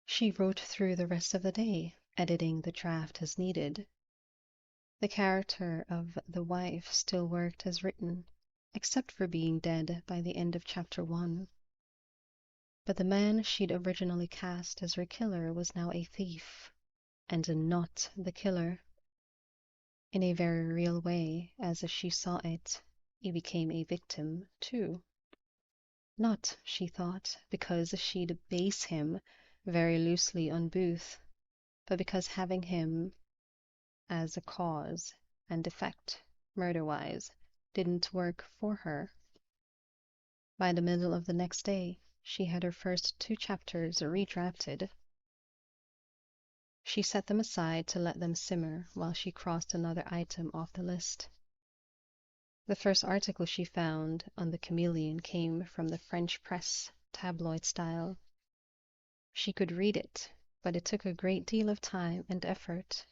She wrote through the rest of the day, editing the draft as needed. The character of the wife still worked as written, except for being dead by the end of chapter 1. But the man she'd originally cast as her killer was now a thief, and not the killer. In a very real way, as she saw it, he became a victim, too. Not, she thought, because she'd base him very loosely on Booth, but because having him as a cause and effect, murder-wise, didn't work for her. By the middle of the next day, she had her first 2 chapters redrafted. She set them aside to let them simmer while she crossed another item off the list. The first article she found on the Chameleon came from the French press, tabloid style. She could read it, but it took a great deal of time and effort.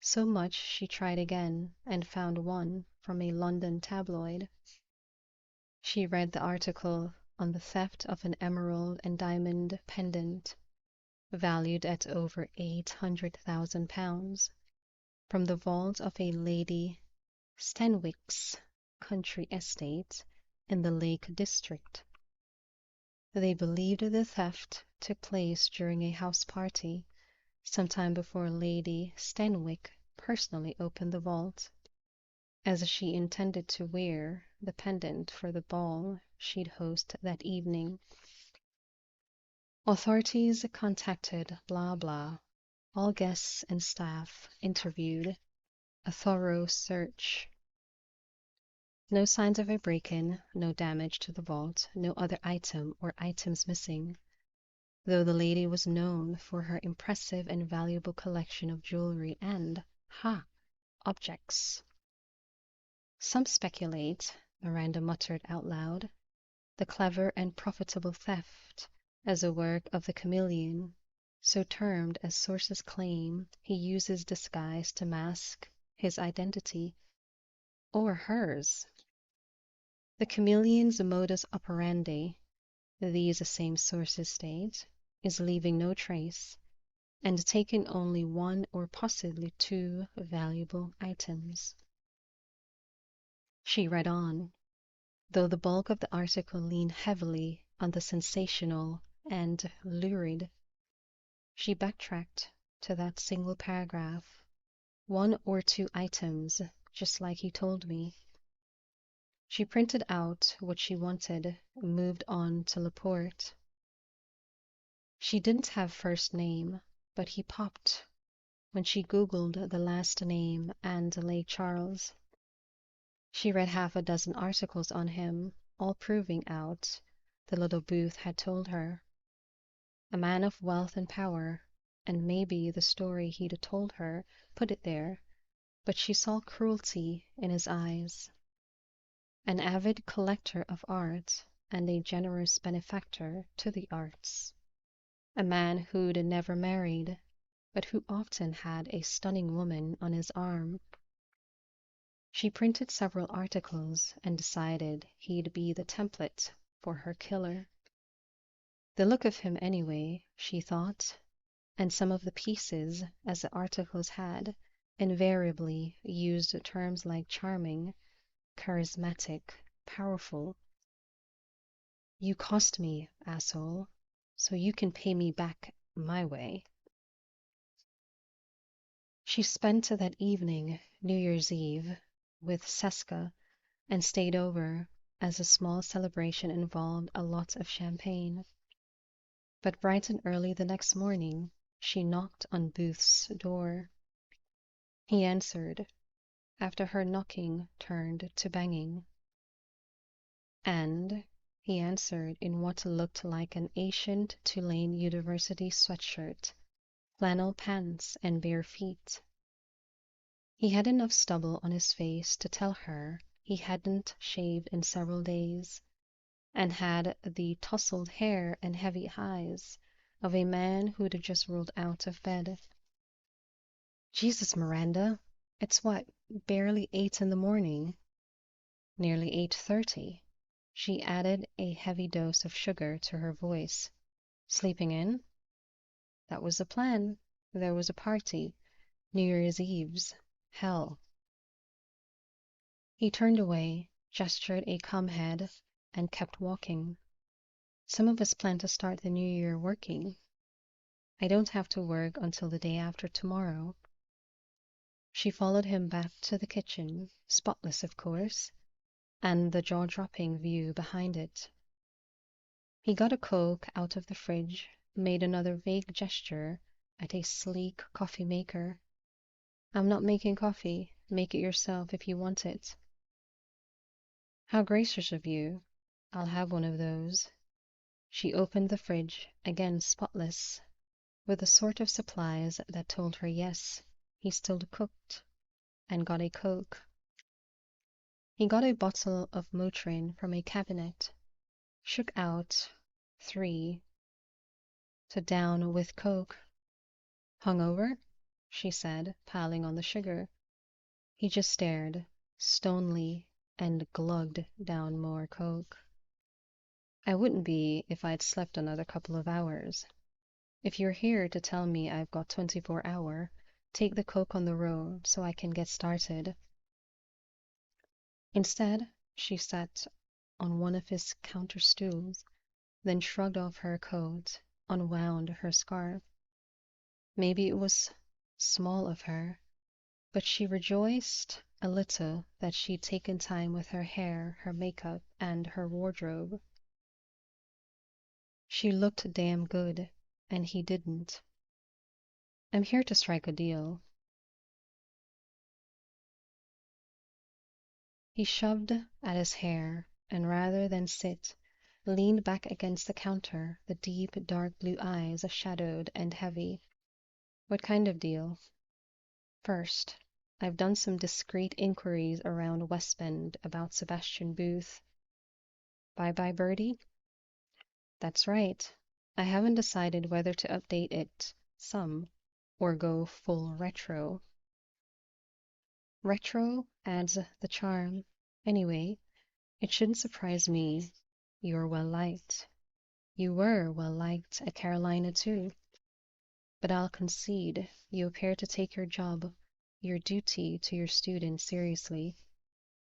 So much she tried again and found one from a London tabloid. She read the article on the theft of an emerald and diamond pendant valued at over £800,000 from the vault of a Lady Stenwick's country estate in the Lake District. They believed the theft took place during a house party sometime before Lady Stenwick personally opened the vault, as she intended to wear the pendant for the ball she'd host that evening. Authorities contacted blah blah, all guests and staff interviewed, a thorough search. No signs of a break-in, no damage to the vault, no other item or items missing, though the lady was known for her impressive and valuable collection of jewelry and, objects. Some speculate, Miranda muttered out loud, the clever and profitable theft as a work of the Chameleon, so termed as sources claim he uses disguise to mask his identity, or hers. The Chameleon's modus operandi, these same sources state, is leaving no trace and taking only 1 or possibly 2 valuable items. She read on, though the bulk of the article leaned heavily on the sensational and lurid. She backtracked to that single paragraph. 1 or 2 items, just like he told me. She printed out what she wanted, moved on to Laporte. She didn't have first name, but he popped when she Googled the last name and Lake Charles. She read half a dozen articles on him, all proving out the little Booth had told her. A man of wealth and power, and maybe the story he'd told her put it there, but she saw cruelty in his eyes. An avid collector of art and a generous benefactor to the arts. A man who'd never married, but who often had a stunning woman on his arm. She printed several articles and decided he'd be the template for her killer. The look of him anyway, she thought, and some of the pieces, as the articles had, invariably used terms like charming, charismatic, powerful. You cost me, asshole, so you can pay me back my way. She spent that evening, New Year's Eve, with Seska and stayed over, as a small celebration involved a lot of champagne. But bright and early the next morning, she knocked on Booth's door. He answered, after her knocking turned to banging. And he answered in what looked like an ancient Tulane University sweatshirt, flannel pants, and bare feet. He had enough stubble on his face to tell her he hadn't shaved in several days, and had the tousled hair and heavy eyes of a man who'd just rolled out of bed. Jesus, Miranda, it's what, barely 8 in the morning? Nearly 8:30. She added a heavy dose of sugar to her voice. Sleeping in? That was the plan. There was a party. New Year's Eve's. Hell. He turned away, gestured a come head, and kept walking. Some of us plan to start the new year working. I don't have to work until the day after tomorrow. She followed him back to the kitchen, spotless of course, and the jaw-dropping view behind it. He got a Coke out of the fridge, made another vague gesture at a sleek coffee maker. I'm not making coffee. Make it yourself if you want it. How gracious of you. I'll have one of those. She opened the fridge, again spotless, with a sort of supplies that told her yes, he still cooked, and got a Coke. He got a bottle of Motrin from a cabinet, shook out 3 to down with Coke. Hungover? She said, piling on the sugar. He just stared, stonily, and glugged down more Coke. I wouldn't be if I'd slept another couple of hours. If you're here to tell me I've got 24 hours, take the Coke on the road so I can get started. Instead, she sat on one of his counter stools, then shrugged off her coat, unwound her scarf. Maybe it was small of her, but she rejoiced a little that she'd taken time with her hair, her makeup, and her wardrobe. She looked damn good, and he didn't. I'm here to strike a deal. He shoved at his hair, and rather than sit, leaned back against the counter, the deep, dark blue eyes shadowed and heavy. What kind of deal? First, I've done some discreet inquiries around West Bend about Sebastian Booth. Bye-bye, Birdie? That's right. I haven't decided whether to update it some or go full retro. Retro adds the charm. Anyway, it shouldn't surprise me you're well liked. You were well liked at Carolina too. But I'll concede you appear to take your job, your duty to your students seriously.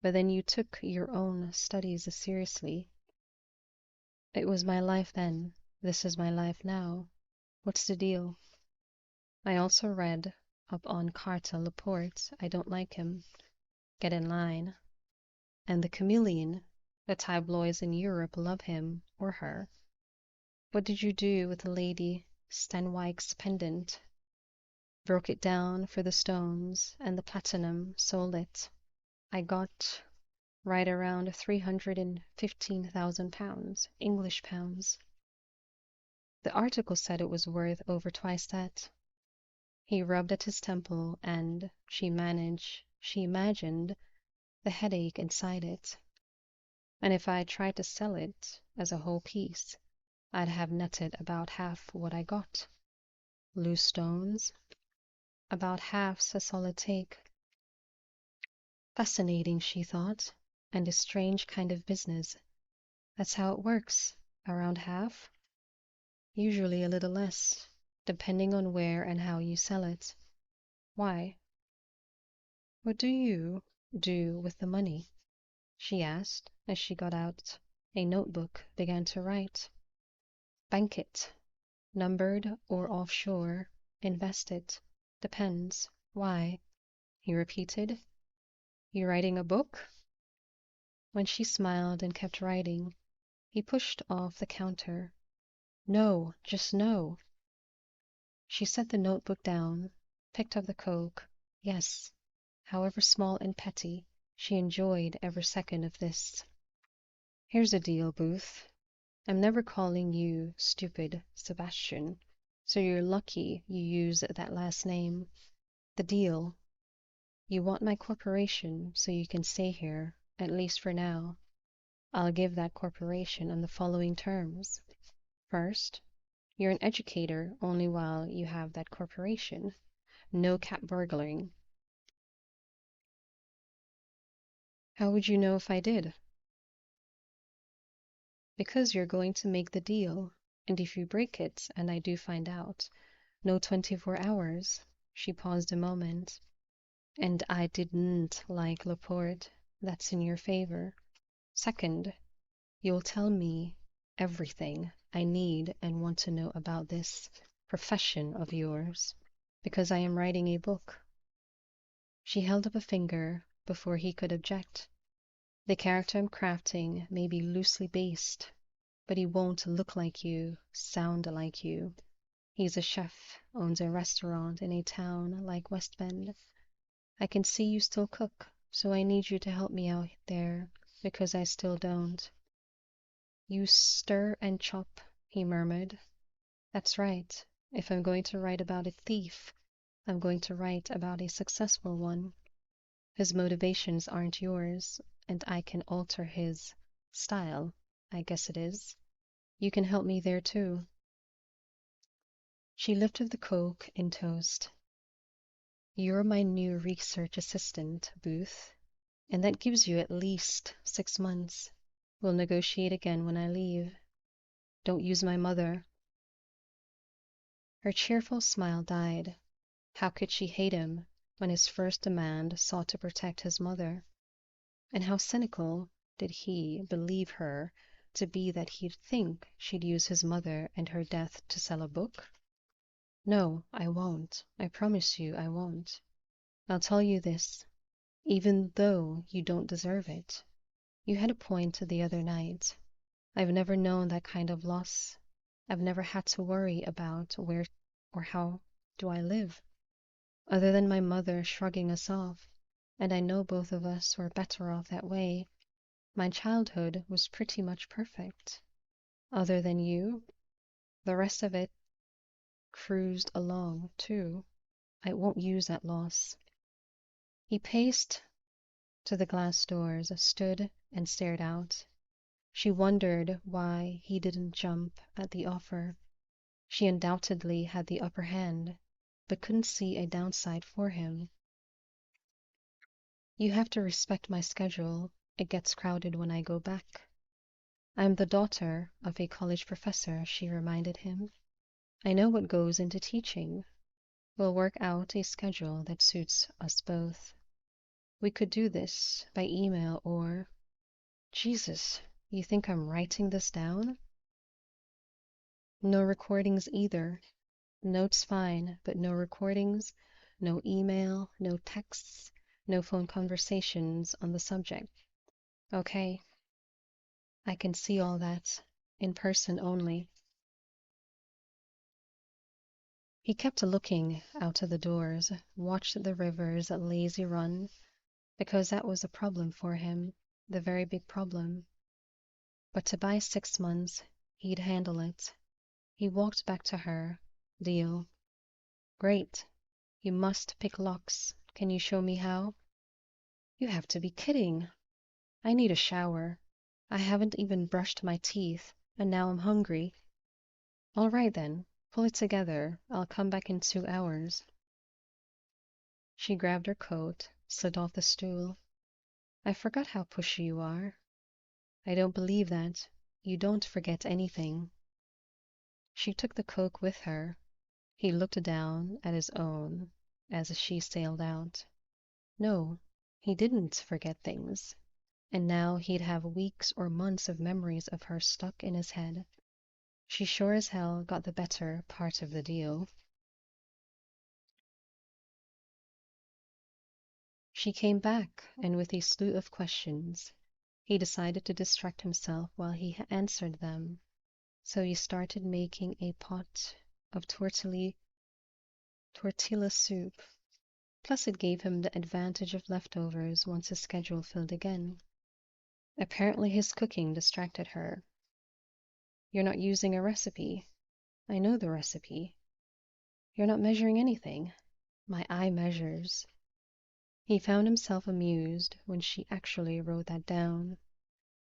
But then you took your own studies seriously. It was my life then. This is my life now. What's the deal? I also read up on Carta Laporte. I don't like him. Get in line. And the chameleon. The tabloids in Europe love him or her. What did you do with the Lady Stanwike's pendant? Broke it down for the stones and the platinum, sold it. I got right around 315,000 pounds, English pounds. The article said it was worth over twice that. He rubbed at his temple, and she imagined the headache inside it. And if I tried to sell it as a whole piece, I'd have netted about half what I got. Loose stones? About half's a solid take. Fascinating, she thought, and a strange kind of business. That's how it works, around half. Usually a little less, depending on where and how you sell it. Why? What do you do with the money? She asked as she got out a notebook, began to write. Bank it, numbered or offshore, invest it, depends. Why? He repeated. You writing a book? When she smiled and kept writing, he pushed off the counter. No, just no. She set the notebook down, picked up the Coke. Yes, however small and petty, she enjoyed every second of this. Here's a deal, Booth. I'm never calling you stupid, Sebastian, so you're lucky you use that last name. The deal. You want my corporation so you can stay here, at least for now. I'll give that corporation on the following terms. First, you're an educator only while you have that corporation. No cat burgling. How would you know if I did? Because you're going to make the deal, and if you break it and I do find out, No 24 hours. She paused a moment. And I didn't like Laporte. That's in your favor. Second, you'll tell me everything I need and want to know about this profession of yours, because I am writing a book. She held up a finger before he could object. The character I'm crafting may be loosely based, but he won't look like you, sound like you. He's a chef, owns a restaurant in a town like West Bend. I can see you still cook, so I need you to help me out there, because I still don't. You stir and chop, he murmured. That's right. If I'm going to write about a thief, I'm going to write about a successful one. His motivations aren't yours, and I can alter his style, I guess it is. You can help me there too. She lifted the Coke and toast. You're my new research assistant, Booth, and that gives you at least 6 months. We'll negotiate again when I leave. Don't use my mother. Her cheerful smile died. How could she hate him when his first demand sought to protect his mother? And how cynical did he believe her to be that he'd think she'd use his mother and her death to sell a book? No, I won't. I promise you I won't. I'll tell you this, even though you don't deserve it. You had a point the other night. I've never known that kind of loss. I've never had to worry about where or how do I live, other than my mother shrugging us off, and I know both of us were better off that way. My childhood was pretty much perfect. Other than you, the rest of it cruised along, too. I won't use that loss. He paced to the glass doors, stood and stared out. She wondered why he didn't jump at the offer. She undoubtedly had the upper hand, but couldn't see a downside for him. You have to respect my schedule. It gets crowded when I go back. I'm the daughter of a college professor, she reminded him. I know what goes into teaching. We'll work out a schedule that suits us both. We could do this by email or... Jesus, you think I'm writing this down? No recordings either. Notes fine, but no recordings, no email, no texts, no phone conversations on the subject. Okay, I can see all that. In person only. He kept looking out of the doors, watched the river's lazy run, because that was a problem for him, the very big problem. But to buy 6 months, he'd handle it. He walked back to her. Deal. Great. You must pick locks. Can you show me how? You have to be kidding. I need a shower. I haven't even brushed my teeth, and now I'm hungry. All right then, pull it together. I'll come back in 2 hours. She grabbed her coat, slid off the stool. I forgot how pushy you are. I don't believe that. You don't forget anything. She took the Coke with her. He looked down at his own as she sailed out. No, he didn't forget things. And now he'd have weeks or months of memories of her stuck in his head. She sure as hell got the better part of the deal. She came back, and with a slew of questions. He decided to distract himself while he answered them, so he started making a pot of tortilla soup. Plus it gave him the advantage of leftovers once his schedule filled again. Apparently his cooking distracted her. You're not using a recipe. I know the recipe. You're not measuring anything. My eye measures. He found himself amused when she actually wrote that down.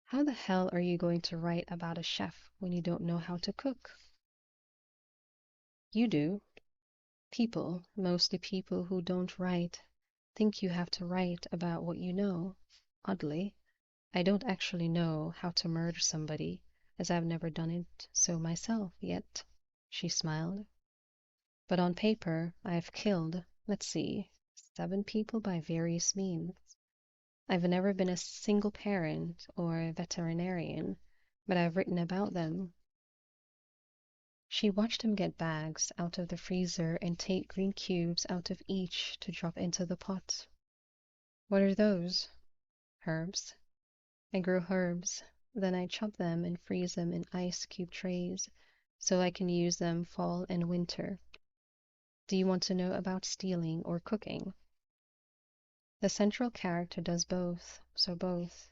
How the hell are you going to write about a chef when you don't know how to cook? You do. People, mostly people who don't write, think you have to write about what you know. Oddly, I don't actually know how to murder somebody, as I've never done it so myself yet. She smiled. But on paper, I've killed, let's see, 7 people by various means. I've never been a single parent or a veterinarian, but I've written about them. She watched him get bags out of the freezer and take green cubes out of each to drop into the pot. What are those? Herbs. I grow herbs, then I chop them and freeze them in ice cube trays so I can use them fall and winter. Do you want to know about stealing or cooking? The central character does both, so both.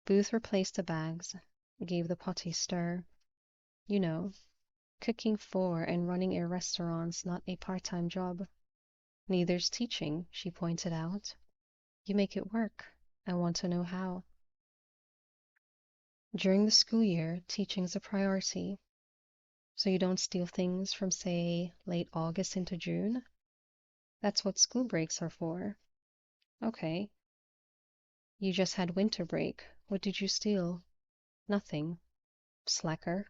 Booth replaced the bags, gave the pot a stir. You know, cooking for and running a restaurant's not a part-time job. Neither's teaching, she pointed out. You make it work. I want to know how. During the school year, teaching's a priority. So you don't steal things from, say, late August into June? That's what school breaks are for. Okay. You just had winter break. What did you steal? Nothing. Slacker.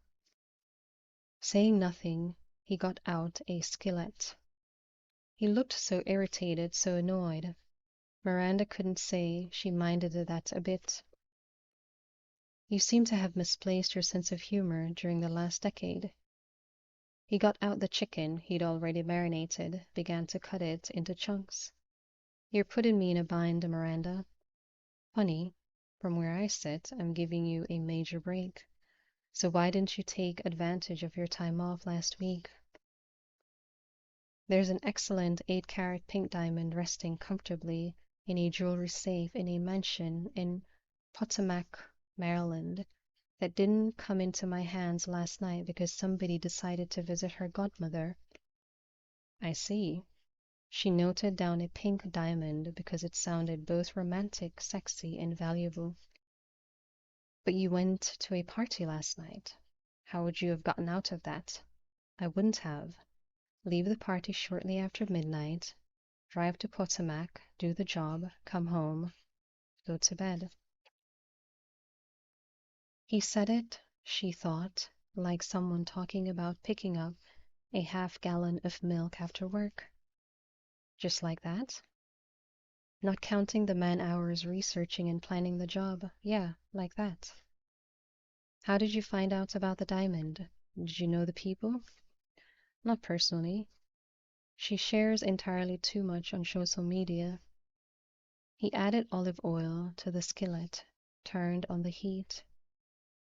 Saying nothing, he got out a skillet. He looked so irritated, so annoyed. Miranda couldn't say she minded that a bit. You seem to have misplaced your sense of humor during the last decade. He got out the chicken he'd already marinated, began to cut it into chunks. You're putting me in a bind, Miranda. Funny, from where I sit, I'm giving you a major break. So why didn't you take advantage of your time off last week? There's an excellent 8-carat pink diamond resting comfortably in a jewelry safe in a mansion in Potomac, Maryland, that didn't come into my hands last night because somebody decided to visit her godmother. I see. She noted down a pink diamond because it sounded both romantic, sexy, and valuable. But you went to a party last night. How would you have gotten out of that? I wouldn't have. Leave the party shortly after midnight, drive to Potomac, do the job, come home, go to bed. He said it, she thought, like someone talking about picking up a half-gallon of milk after work. Just like that? Not counting the man-hours researching and planning the job. Yeah, like that. How did you find out about the diamond? Did you know the people? Not personally. She shares entirely too much on social media. He added olive oil to the skillet, turned on the heat.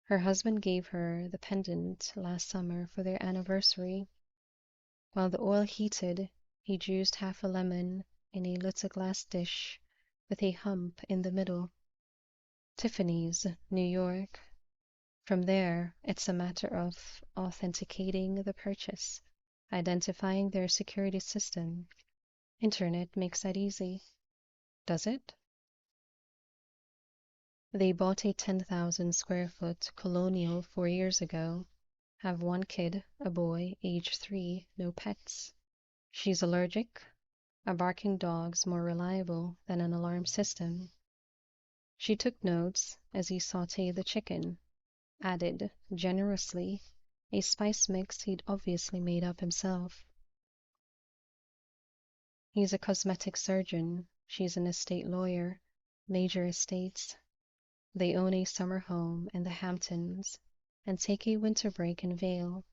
Her husband gave her the pendant last summer for their anniversary. While the oil heated, he juiced half a lemon in a little glass dish with a hump in the middle. Tiffany's, New York. From there, it's a matter of authenticating the purchase, identifying their security system. Internet makes that easy. Does it? They bought a 10,000 square foot colonial 4 years ago. Have one kid, a boy, age 3, no pets. She's allergic. A barking dog's more reliable than an alarm system. She took notes as he sautéed the chicken, added, generously, a spice mix he'd obviously made up himself. He's a cosmetic surgeon. She's an estate lawyer. Major estates. They own a summer home in the Hamptons and take a winter break in Vail.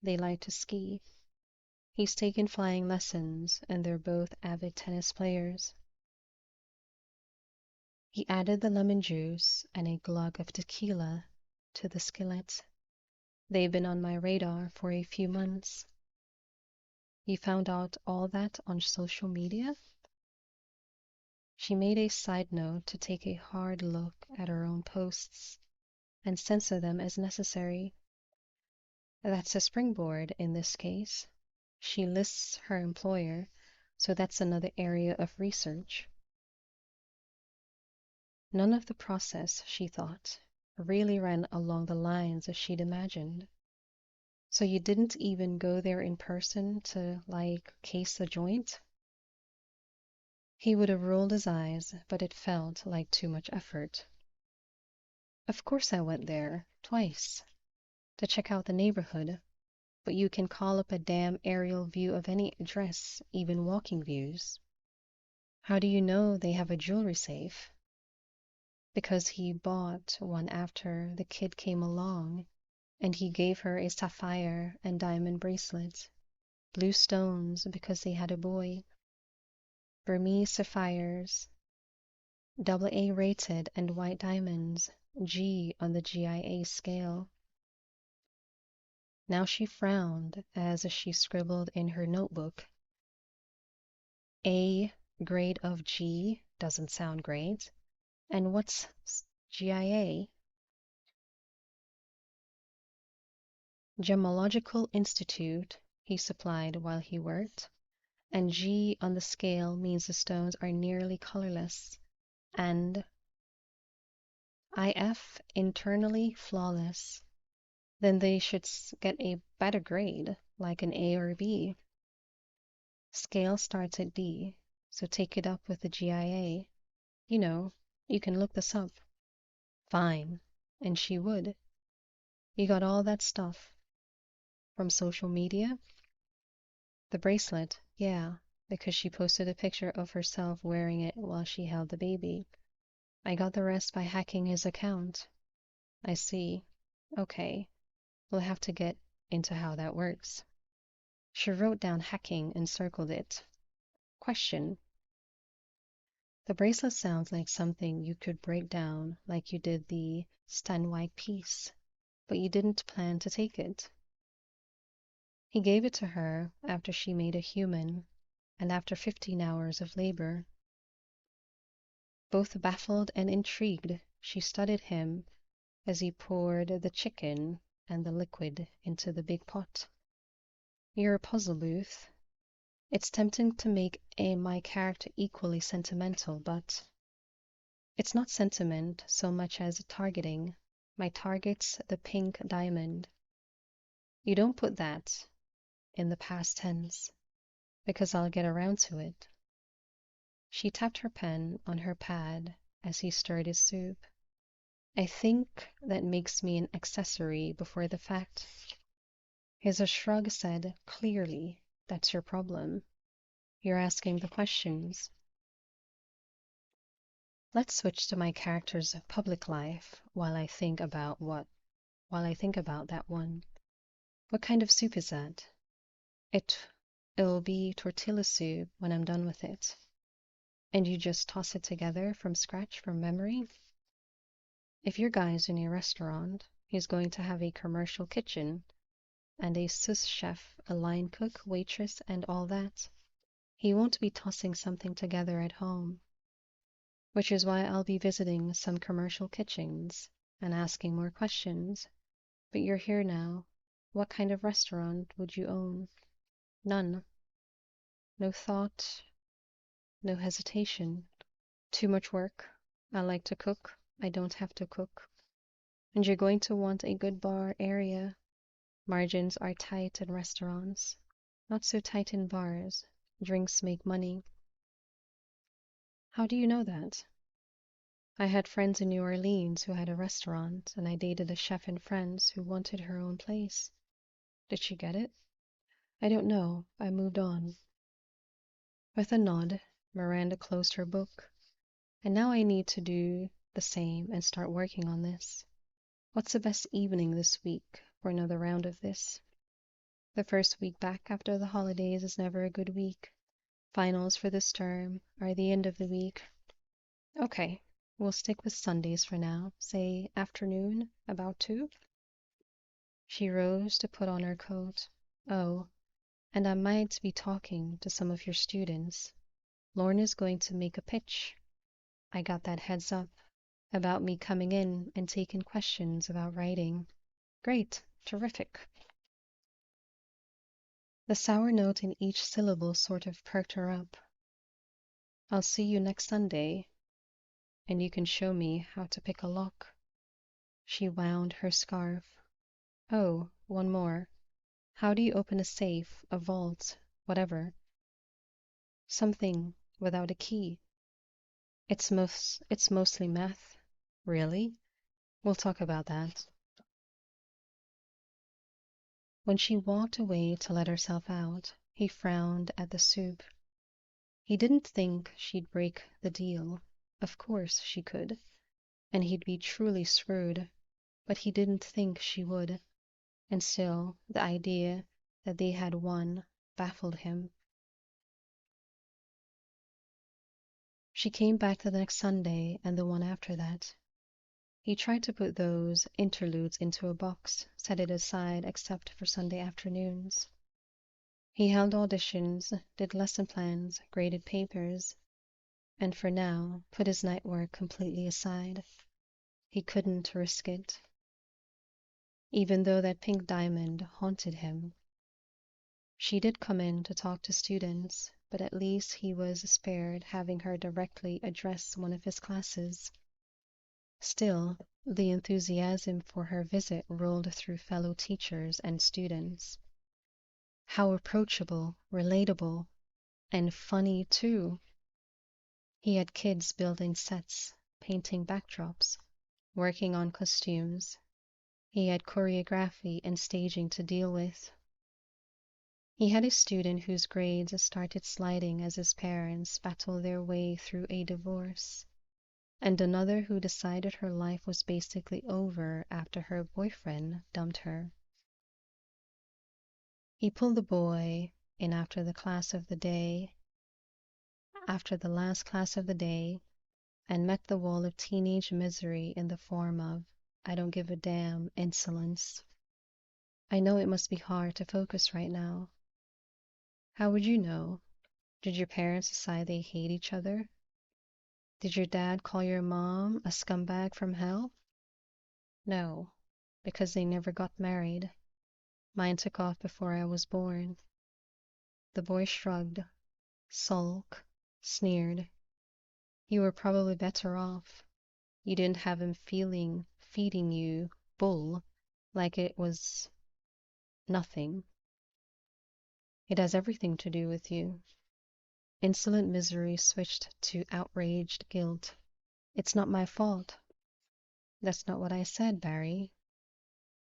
They like to ski. He's taken flying lessons, and they're both avid tennis players. He added the lemon juice and a glug of tequila to the skillet. They've been on my radar for a few months. You found out all that on social media? She made a side note to take a hard look at her own posts and censor them as necessary. That's a springboard in this case. She lists her employer, so that's another area of research. None of the process, she thought, really ran along the lines as she'd imagined. So you didn't even go there in person to, like, case the joint? He would have rolled his eyes, but it felt like too much effort. Of course I went there, twice, to check out the neighborhood. but you can call up a damn aerial view of any address, even walking views. How do you know they have a jewelry safe? Because he bought one after the kid came along, and he gave her a sapphire and diamond bracelet, blue stones because they had a boy, Burmese sapphires, AA rated, and white diamonds, G on the GIA scale. Now she frowned as she scribbled in her notebook. A grade of G doesn't sound great. And what's GIA? Gemological Institute, he supplied while he worked, and G on the scale means the stones are nearly colorless, and IF internally flawless. Then they should get a better grade, like an A or B. Scale starts at D, so take it up with the GIA. You know, you can look this up. Fine, and she would. You got all that stuff from social media? The bracelet, yeah, because she posted a picture of herself wearing it while she held the baby. I got the rest by hacking his account. I see. Okay, we'll have to get into how that works. She wrote down hacking and circled it. Question. The bracelet sounds like something you could break down like you did the Stanwyck piece, but you didn't plan to take it. He gave it to her after she made a human, and after 15 hours of labor. Both baffled and intrigued, she studied him as he poured the chicken and the liquid into the big pot. You're a puzzle, Booth. It's tempting to make my character equally sentimental, but it's not sentiment so much as targeting. My target's the pink diamond. You don't put that in the past tense, because I'll get around to it. She tapped her pen on her pad as he stirred his soup. I think that makes me an accessory before the fact. His shrug said clearly, that's your problem. You're asking the questions. Let's switch to my character's public life while I think about that one. What kind of soup is that? It'll be tortilla soup when I'm done with it. And you just toss it together from scratch from memory? If your guy's in a restaurant, he's going to have a commercial kitchen and a sous chef, a line cook, waitress, and all that. He won't be tossing something together at home, which is why I'll be visiting some commercial kitchens and asking more questions. But you're here now. What kind of restaurant would you own? None. No thought, no hesitation. Too much work. I like to cook. I don't have to cook. And you're going to want a good bar area. Margins are tight in restaurants. Not so tight in bars. Drinks make money. How do you know that? I had friends in New Orleans who had a restaurant, and I dated a chef in France who wanted her own place. Did she get it? I don't know. I moved on. With a nod, Miranda closed her book. And now I need to do the same and start working on this. What's the best evening this week for another round of this? The first week back after the holidays is never a good week. Finals for this term are the end of the week. Okay, we'll stick with Sundays for now. Say afternoon, about 2. She rose to put on her coat. Oh, and I might be talking to some of your students. Lorna's going to make a pitch. I got that heads up about me coming in and taking questions about writing. Great, terrific. The sour note in each syllable sort of perked her up. I'll see you next Sunday, and you can show me how to pick a lock. She wound her scarf. Oh, one more. How do you open a safe, a vault, whatever? Something without a key. It's mostly math. Really? We'll talk about that. When she walked away to let herself out, he frowned at the soup. He didn't think she'd break the deal. Of course she could, and he'd be truly screwed, but he didn't think she would, and still the idea that they had won baffled him. She came back the next Sunday and the one after that. He tried to put those interludes into a box, set it aside except for Sunday afternoons. He held auditions, did lesson plans, graded papers, and for now put his night work completely aside. He couldn't risk it, even though that pink diamond haunted him. She did come in to talk to students, but at least he was spared having her directly address one of his classes. Still, the enthusiasm for her visit rolled through fellow teachers and students. How approachable, relatable, and funny too. He had kids building sets, painting backdrops, working on costumes. He had choreography and staging to deal with. He had a student whose grades started sliding as his parents battled their way through a divorce, and another who decided her life was basically over after her boyfriend dumped her. He pulled the boy in after the last class of the day, and met the wall of teenage misery in the form of "I don't give a damn" insolence. "I know it must be hard to focus right now." "How would you know? Did your parents decide they hate each other? Did your dad call your mom a scumbag from hell?" "No, because they never got married. Mine took off before I was born." The boy shrugged, sulked, sneered. "You were probably better off. You didn't have him feeding you bull like it was nothing. It has everything to do with you." Insolent misery switched to outraged guilt. "It's not my fault." "That's not what I said, Barry."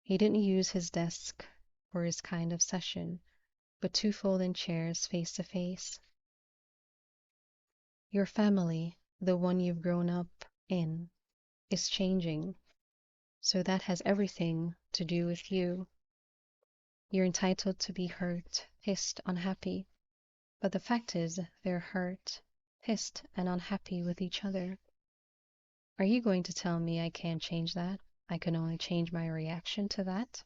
He didn't use his desk for his kind of session, but two folding chairs face to face. "Your family, the one you've grown up in, is changing, so that has everything to do with you. You're entitled to be hurt, pissed, unhappy, but the fact is they're hurt, pissed, and unhappy with each other. Are you going to tell me I can't change that? I can only change my reaction to that?"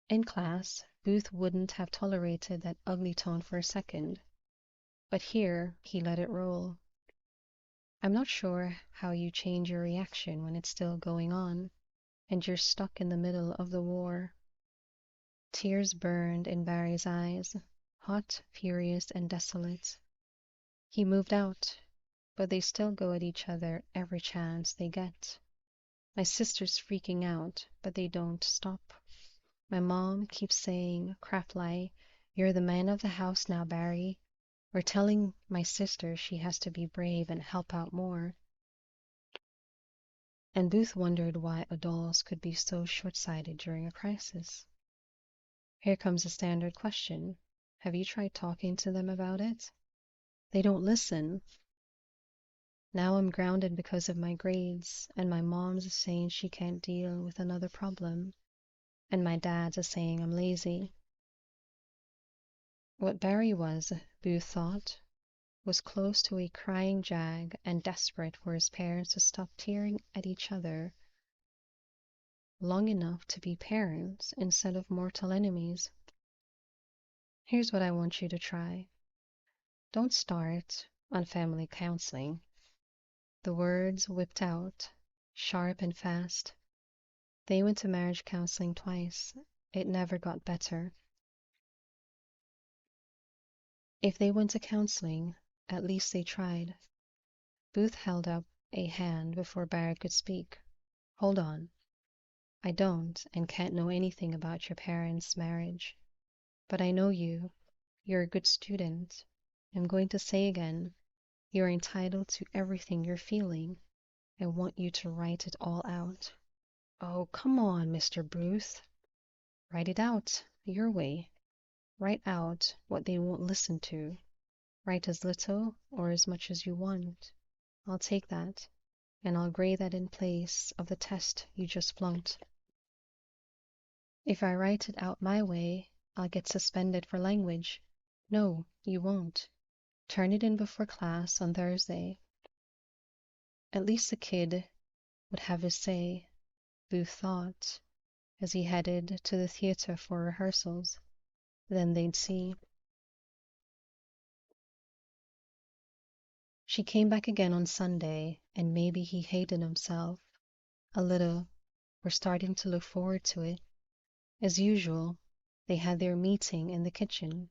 In class, Booth wouldn't have tolerated that ugly tone for a second, but here he let it roll. "I'm not sure how you change your reaction when it's still going on, and you're stuck in the middle of the war." Tears burned in Barry's eyes, hot, furious, and desolate. He moved out, but they still go at each other every chance they get. My sister's freaking out, but they don't stop. My mom keeps saying, crap-lie, "You're the man of the house now, Barry." We're telling my sister she has to be brave and help out more. And Booth wondered why adults could be so short-sighted during a crisis. Here comes a standard question. Have you tried talking to them about it? They don't listen. Now I'm grounded because of my grades, and my mom's saying she can't deal with another problem, and my dad's saying I'm lazy. What Barry was, Booth thought, was close to a crying jag and desperate for his parents to stop tearing at each other long enough to be parents instead of mortal enemies. "Here's what I want you to try. Don't start on family counseling." The words whipped out, sharp and fast. They went to marriage counseling twice. It never got better. If they went to counseling, at least they tried. Booth held up a hand before Barrett could speak. "Hold on. I don't and can't know anything about your parents' marriage, but I know you. You're a good student. I'm going to say again, you're entitled to everything you're feeling. I want you to write it all out." "Oh, come on, Mr. Booth." Write it out your way. Write out what they won't listen to. Write as little or as much as you want. I'll take that, and I'll grade that in place of the test you just flunked. If I write it out my way, I'll get suspended for language. No, you won't. Turn it in before class on Thursday. At least the kid would have his say, Booth thought, as he headed to the theater for rehearsals. Then they'd see. She came back again on Sunday, and maybe he hated himself a little for starting to look forward to it. As usual, they had their meeting in the kitchen.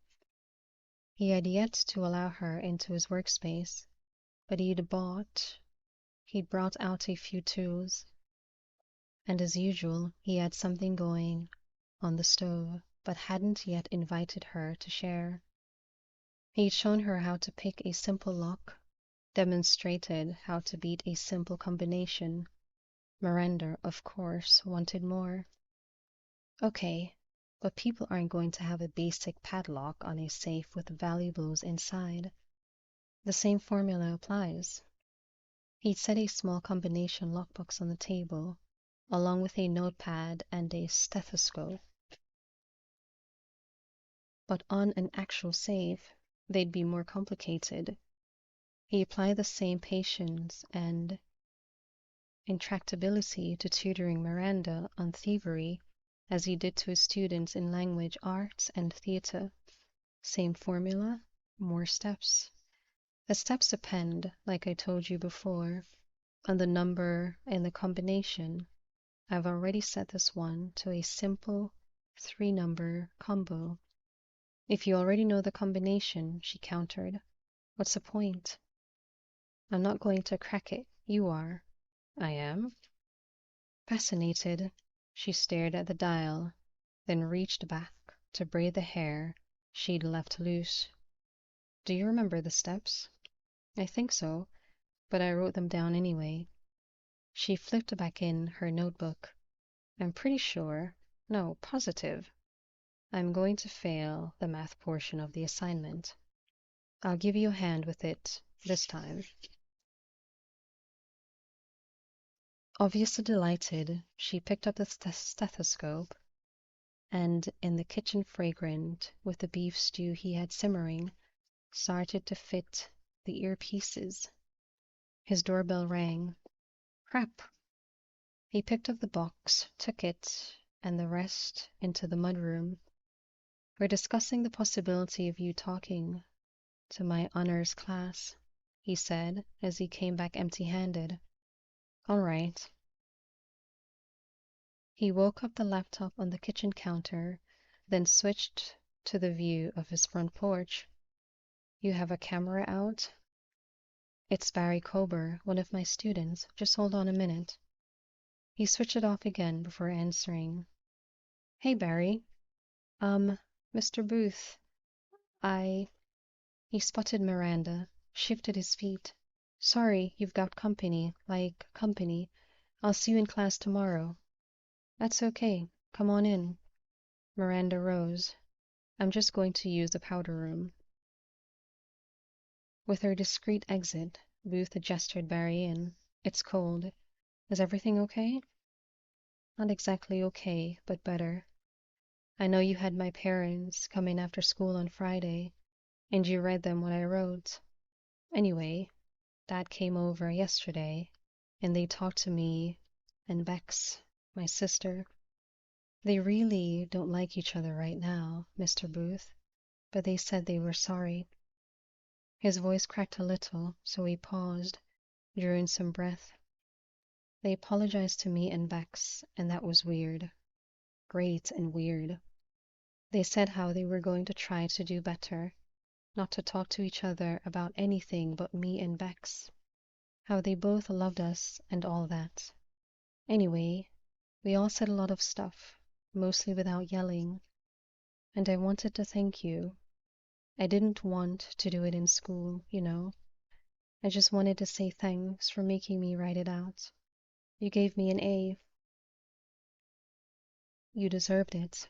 He had yet to allow her into his workspace, but he'd brought out a few tools, and as usual, he had something going on the stove, but hadn't yet invited her to share. He'd shown her how to pick a simple lock, demonstrated how to beat a simple combination. Miranda, of course, wanted more. Okay, but people aren't going to have a basic padlock on a safe with valuables inside. The same formula applies. He'd set a small combination lockbox on the table, along with a notepad and a stethoscope. But on an actual safe, they'd be more complicated. He applied the same patience and intractability to tutoring Miranda on thievery as he did to his students in language arts and theater. Same formula, more steps. The steps depend, like I told you before, on the number and the combination. I've already set this one to a simple 3-number combo. If you already know the combination, she countered, what's the point? I'm not going to crack it. You are. I am. Fascinated, she stared at the dial, then reached back to braid the hair she'd left loose. Do you remember the steps? I think so, but I wrote them down anyway. She flipped back in her notebook. I'm pretty sure, no, positive, I'm going to fail the math portion of the assignment. I'll give you a hand with it this time. Obviously delighted, she picked up the stethoscope, and in the kitchen fragrant with the beef stew he had simmering, started to fit the earpieces. His doorbell rang. Crap! He picked up the box, took it, and the rest into the mudroom. We're discussing the possibility of you talking to my honors class, he said as he came back empty-handed. All right. He woke up the laptop on the kitchen counter, then switched to the view of his front porch. You have a camera out? It's Barry Kober, one of my students. Just hold on a minute. He switched it off again before answering. Hey, Barry. Mr. Booth, He spotted Miranda, shifted his feet. Sorry, you've got company, like company. I'll see you in class tomorrow. That's okay. Come on in. Miranda rose. I'm just going to use the powder room. With her discreet exit, Booth gestured Barry in. It's cold. Is everything okay? Not exactly okay, but better. I know you had my parents come in after school on Friday, and you read them what I wrote. Anyway, Dad came over yesterday, and they talked to me and Bex, my sister. They really don't like each other right now, Mr. Booth, but they said they were sorry. His voice cracked a little, so he paused, drew in some breath. They apologized to me and Bex, and that was weird. Great and weird. They said how they were going to try to do better, not to talk to each other about anything but me and Bex, how they both loved us and all that. Anyway, we all said a lot of stuff, mostly without yelling, and I wanted to thank you. I didn't want to do it in school, you know. I just wanted to say thanks for making me write it out. You gave me an A. You deserved it.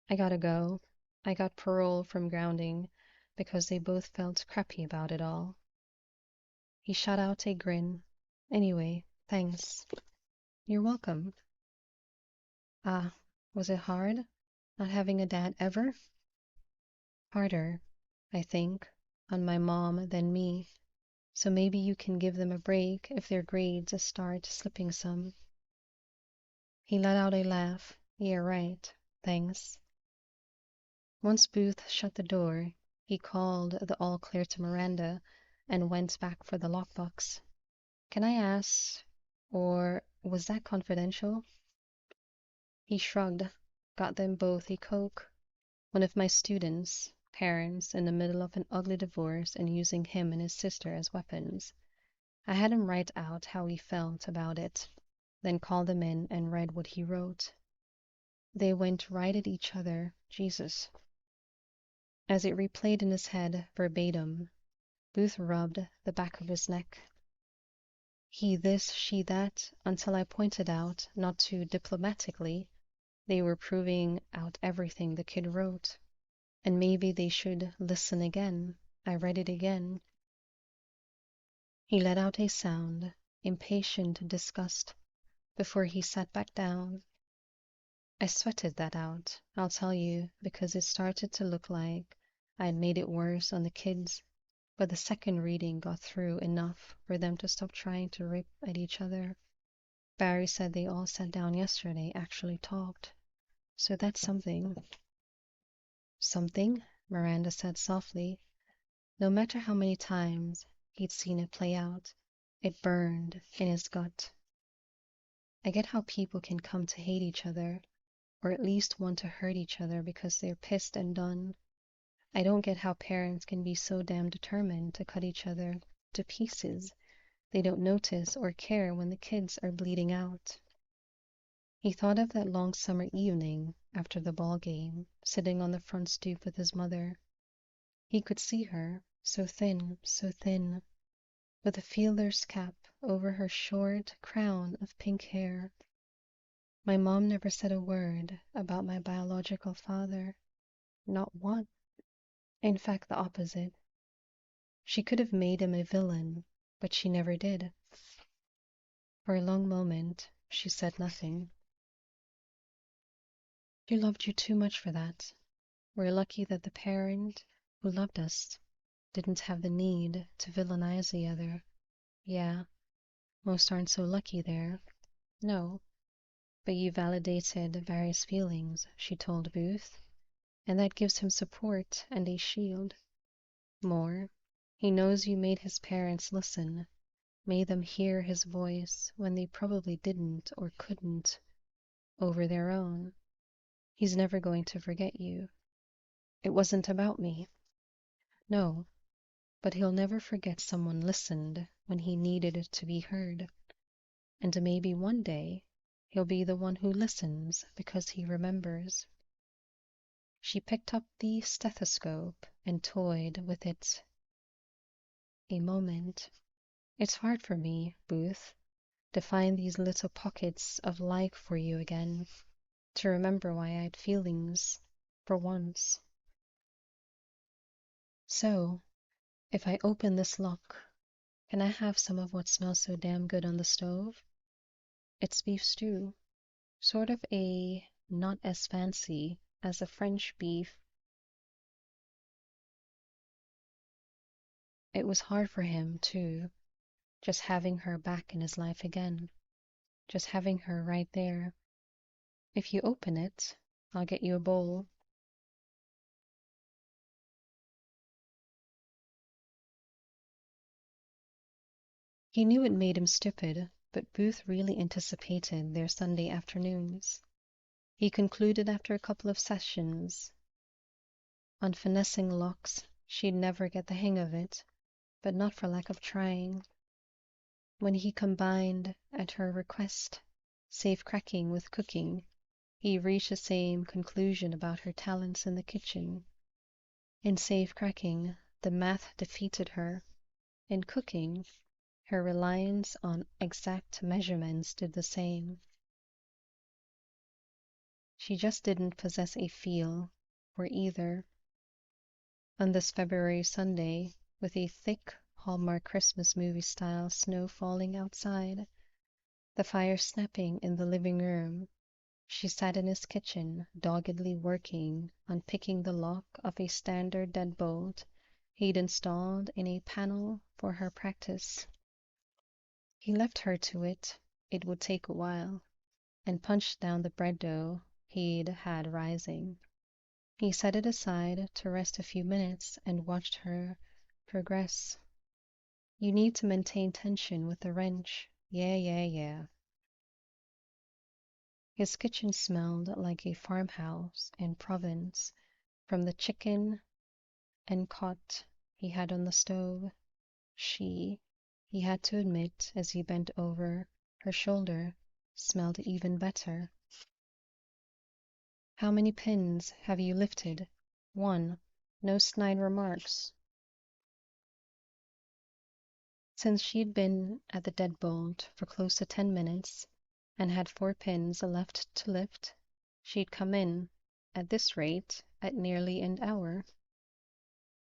I gotta go. I got parole from grounding because they both felt crappy about it all. He shot out a grin. Anyway, thanks. You're welcome. Ah, was it hard? Not having a dad ever? Harder, I think, on my mom than me. So maybe you can give them a break if their grades start slipping some. He let out a laugh. Yeah, right. Thanks. Once Booth shut the door, he called the all clear to Miranda and went back for the lockbox. Can I ask, or was that confidential? He shrugged, got them both a Coke. One of my students, parents in the middle of an ugly divorce and using him and his sister as weapons. I had him write out how he felt about it, then called them in and read what he wrote. They went right at each other, Jesus. As it replayed in his head verbatim, Booth rubbed the back of his neck. He this, she that, until I pointed out, not too diplomatically, they were proving out everything the kid wrote. And maybe they should listen again. I read it again. He let out a sound, impatient disgust, before he sat back down. I sweated that out, I'll tell you, because it started to look like I'd made it worse on the kids, but the second reading got through enough for them to stop trying to rip at each other. Barry said they all sat down yesterday, actually talked. So that's something. Something? Miranda said softly. No matter how many times he'd seen it play out, it burned in his gut. I get how people can come to hate each other, or at least want to hurt each other because they're pissed and done. I don't get how parents can be so damn determined to cut each other to pieces they don't notice or care when the kids are bleeding out. He thought of that long summer evening after the ball game, sitting on the front stoop with his mother. He could see her, so thin, with a fielder's cap over her short crown of pink hair. My mom never said a word about my biological father. Not one. In fact, the opposite. She could have made him a villain, but she never did. For a long moment, she said nothing. She loved you too much for that. We're lucky that the parent who loved us didn't have the need to villainize the other. Yeah, most aren't so lucky there. No, but you validated various feelings, she told Booth, and that gives him support and a shield. More, he knows you made his parents listen, made them hear his voice when they probably didn't or couldn't over their own. He's never going to forget you. It wasn't about me. No, but he'll never forget someone listened when he needed to be heard. And maybe one day he'll be the one who listens because he remembers. She picked up the stethoscope and toyed with it a moment. It's hard for me, Booth, to find these little pockets of like for you again, to remember why I had feelings for once. So, if I open this lock, can I have some of what smells so damn good on the stove? It's beef stew, sort of a not as fancy as a French beef. It was hard for him, too, just having her back in his life again, just having her right there. If you open it, I'll get you a bowl. He knew it made him stupid, but Booth really anticipated their Sunday afternoons. He concluded after a couple of sessions on finessing locks she'd never get the hang of it, but not for lack of trying. When he combined, at her request, safe cracking with cooking, he reached the same conclusion about her talents in the kitchen. In safe cracking, the math defeated her. In cooking, her reliance on exact measurements did the same. She just didn't possess a feel for either. On this February Sunday, with a thick Hallmark Christmas movie style snow falling outside, the fire snapping in the living room, she sat in his kitchen, doggedly working on picking the lock of a standard deadbolt he'd installed in a panel for her practice. He left her to it. It would take a while, and punched down the bread dough he'd had rising. He set it aside to rest a few minutes and watched her progress. You need to maintain tension with the wrench. Yeah. His kitchen smelled like a farmhouse in Provence from the chicken and cot he had on the stove. She, he had to admit as he bent over her shoulder, smelled even better. How many pins have you lifted? One. No snide remarks. Since she'd been at the deadbolt for close to 10 minutes and had 4 pins left to lift, she'd come in, at this rate, at nearly an hour.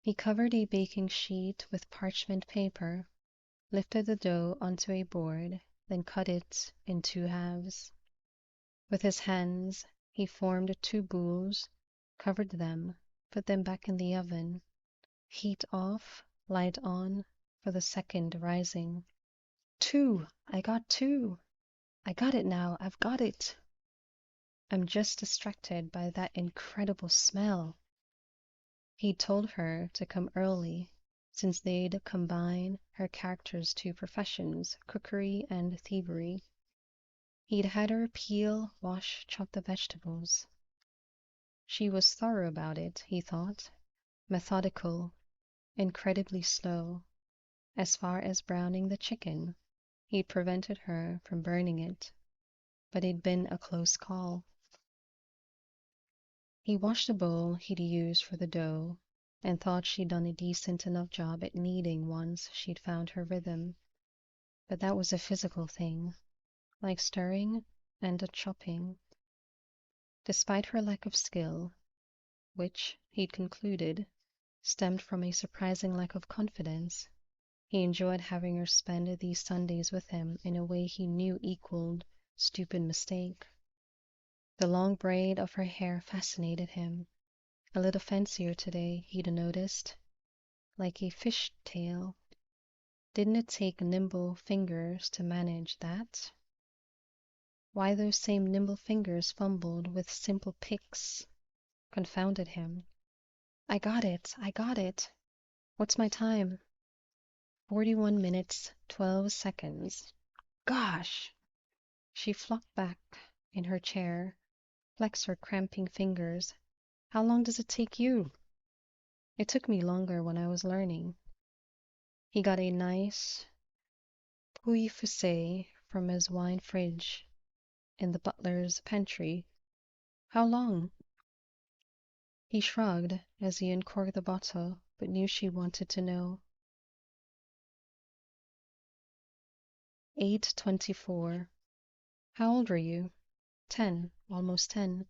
He covered a baking sheet with parchment paper, lifted the dough onto a board, then cut it in 2 halves. With his hands, he formed 2 boules, covered them, put them back in the oven. Heat off, light on, for the second rising. 2! I got 2! I got it now, I've got it! I'm just distracted by that incredible smell. He'd told her to come early, since they'd combine her character's 2 professions, cookery and thievery. He'd had her peel, wash, chop the vegetables. She was thorough about it, he thought, methodical, incredibly slow. As far as browning the chicken, he'd prevented her from burning it, but it'd been a close call. He washed the bowl he'd used for the dough and thought she'd done a decent enough job at kneading once she'd found her rhythm. But that was a physical thing, like stirring and chopping. Despite her lack of skill, which, he'd concluded, stemmed from a surprising lack of confidence, he enjoyed having her spend these Sundays with him in a way he knew equaled stupid mistake. The long braid of her hair fascinated him, a little fancier today, he'd noticed, like a fish tail. Didn't it take nimble fingers to manage that? Why those same nimble fingers fumbled with simple picks confounded him. I got it. What's my time? 41 minutes, 12 seconds. Gosh! She flopped back in her chair, flexed her cramping fingers. How long does it take you? It took me longer when I was learning. He got a nice Pouilly Fussé from his wine fridge in the butler's pantry. How long? He shrugged as he uncorked the bottle, but knew she wanted to know. 8:24. How old are you? 10, almost 10.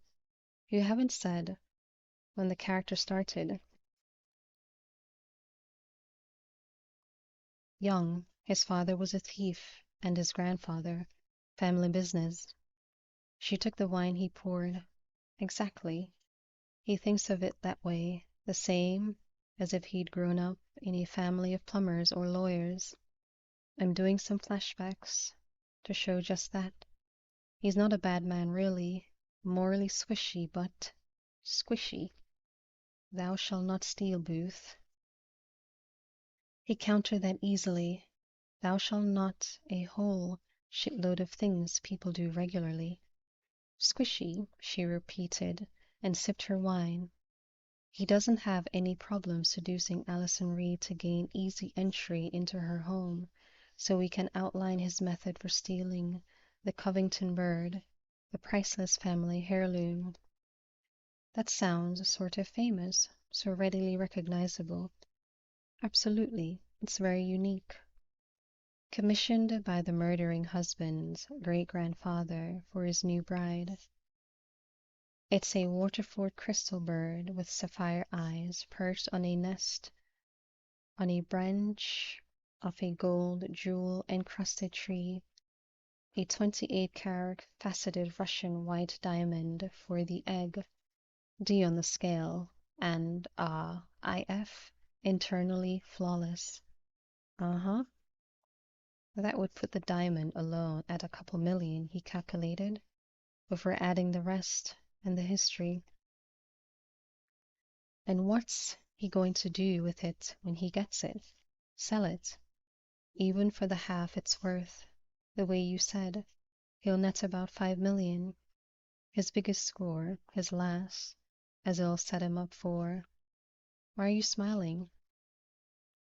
You haven't said when the character started. Young, his father was a thief, and his grandfather. Family business. She took the wine he poured. Exactly. He thinks of it that way, the same as if he'd grown up in a family of plumbers or lawyers. I'm doing some flashbacks to show just that. He's not a bad man, really. Morally swishy, but squishy. Thou shalt not steal, Booth. He countered that easily. Thou shalt not a whole shitload of things people do regularly. Squishy, she repeated, and sipped her wine. He doesn't have any problem seducing Allison Reed to gain easy entry into her home, so we can outline his method for stealing the Covington bird, the priceless family heirloom. That sounds sort of famous, so readily recognizable. Absolutely, it's very unique. Commissioned by the murdering husband's great-grandfather for his new bride. It's a Waterford crystal bird with sapphire eyes perched on a nest on a branch of a gold jewel encrusted tree, a 28-carat faceted Russian white diamond for the egg, D on the scale, and IF, internally flawless. Uh-huh. That would put the diamond alone at a couple million, he calculated, before adding the rest and the history. And what's he going to do with it when he gets it? Sell it, even for the half it's worth. The way you said, he'll net about 5 million. His biggest score, his last, as it'll set him up for. Why are you smiling?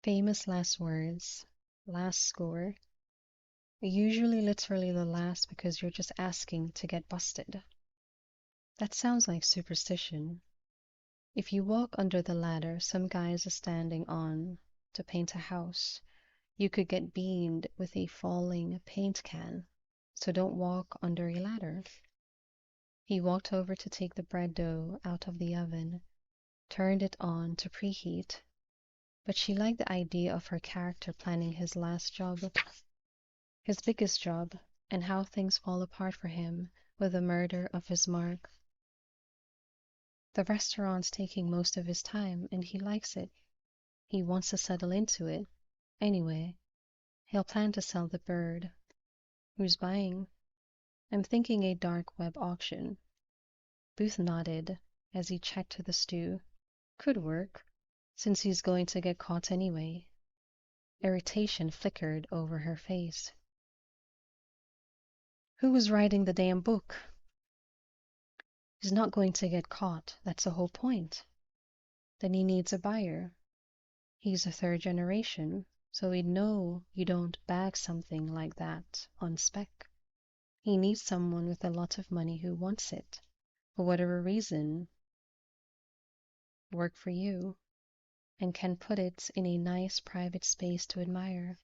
Famous last words. Last score. Usually literally the last because you're just asking to get busted. That sounds like superstition. If you walk under the ladder some guys are standing on to paint a house, you could get beamed with a falling paint can. So don't walk under a ladder. He walked over to take the bread dough out of the oven, turned it on to preheat, but she liked the idea of her character planning his last job, his biggest job, and how things fall apart for him with the murder of his Mark. The restaurant's taking most of his time, and he likes it. He wants to settle into it. Anyway, he'll plan to sell the bird. Who's buying? I'm thinking a dark web auction. Booth nodded as he checked the stew. Could work, since he's going to get caught anyway. Irritation flickered over her face. Who was writing the damn book? He's not going to get caught, that's the whole point. Then he needs a buyer. He's a third generation, so he'd know you don't bag something like that on spec. He needs someone with a lot of money who wants it, for whatever reason, work for you, and can put it in a nice private space to admire.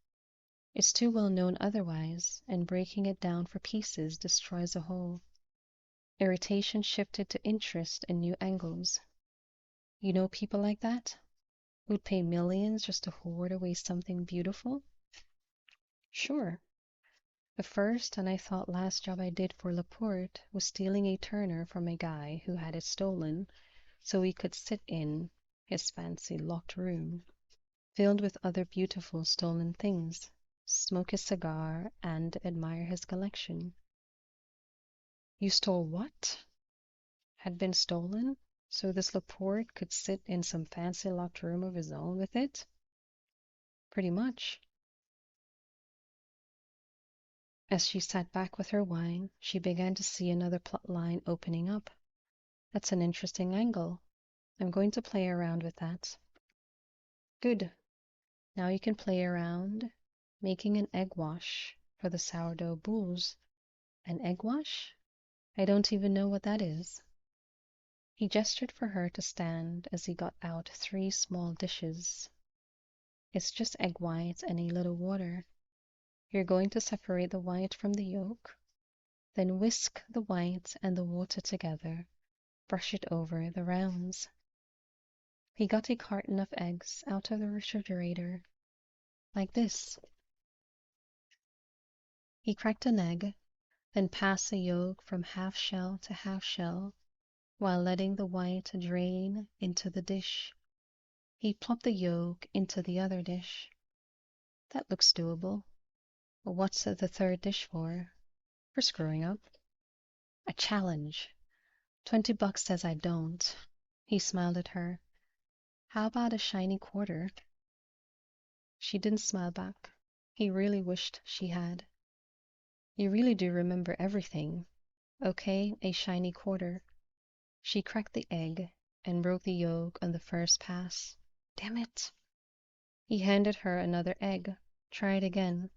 It's too well known otherwise, and breaking it down for pieces destroys the whole. Irritation shifted to interest and new angles. You know people like that? Who'd pay millions just to hoard away something beautiful? Sure. The first and I thought last job I did for Laporte was stealing a Turner from a guy who had it stolen so he could sit in his fancy locked room, filled with other beautiful stolen things, smoke his cigar, and admire his collection. You stole what? Had been stolen? So this Laporte could sit in some fancy locked room of his own with it? Pretty much. As she sat back with her wine, she began to see another plot line opening up. That's an interesting angle. I'm going to play around with that. Good. Now you can play around making an egg wash for the sourdough boules. An egg wash? I don't even know what that is. He gestured for her to stand as he got out 3 small dishes. It's just egg whites and a little water. You're going to separate the white from the yolk, then whisk the white and the water together. Brush it over the rounds. He got a carton of eggs out of the refrigerator. Like this. He cracked an egg, then passed the yolk from half shell to half shell, while letting the white drain into the dish. He plopped the yolk into the other dish. That looks doable. But what's the third dish for? For screwing up. A challenge. $20 says I don't. He smiled at her. How about a shiny quarter? She didn't smile back. He really wished she had. You really do remember everything. Okay, a shiny quarter. She cracked the egg and broke the yolk on the first pass. Damn it. He handed her another egg. Try it again.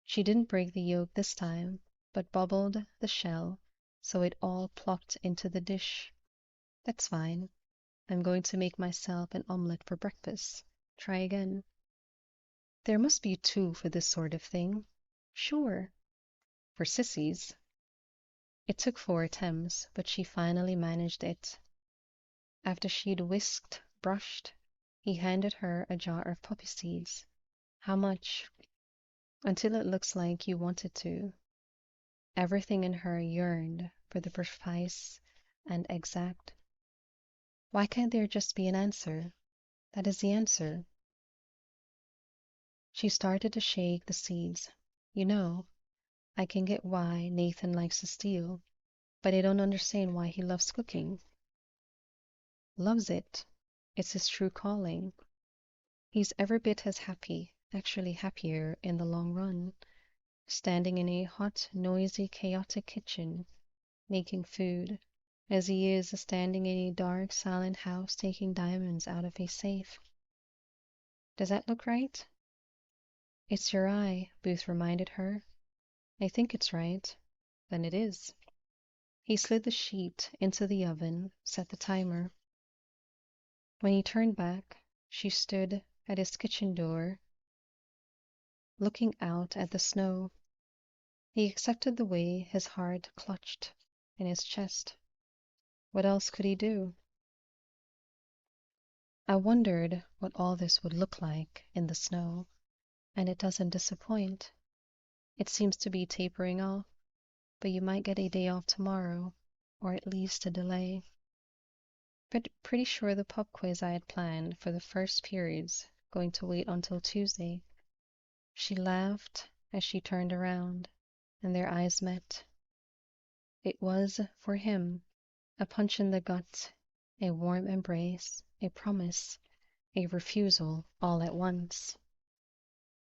She didn't break the yolk this time, but bubbled the shell, so it all plopped into the dish. That's fine. I'm going to make myself an omelette for breakfast. Try again. There must be 2 for this sort of thing. Sure. For sissies. It took 4 attempts, but she finally managed it. After she'd whisked, brushed, he handed her a jar of poppy seeds. How much? Until it looks like you want it to. Everything in her yearned for the precise and exact. Why can't there just be an answer? That is the answer. She started to shake the seeds. You know, I can get why Nathan likes to steal, but I don't understand why he loves cooking. Loves it. It's his true calling. He's every bit as happy, actually happier in the long run, standing in a hot, noisy, chaotic kitchen, making food, as he is standing in a dark, silent house taking diamonds out of a safe. Does that look right? It's your eye, Booth reminded her. I think it's right. Then it is. He slid the sheet into the oven, set the timer. When he turned back, she stood at his kitchen door, looking out at the snow. He accepted the way his heart clutched in his chest. What else could he do? I wondered what all this would look like in the snow, and it doesn't disappoint. It seems to be tapering off, but you might get a day off tomorrow, or at least a delay. But pretty sure the pub quiz I had planned for the first period's going to wait until Tuesday. She laughed as she turned around, and their eyes met. It was, for him, a punch in the gut, a warm embrace, a promise, a refusal all at once.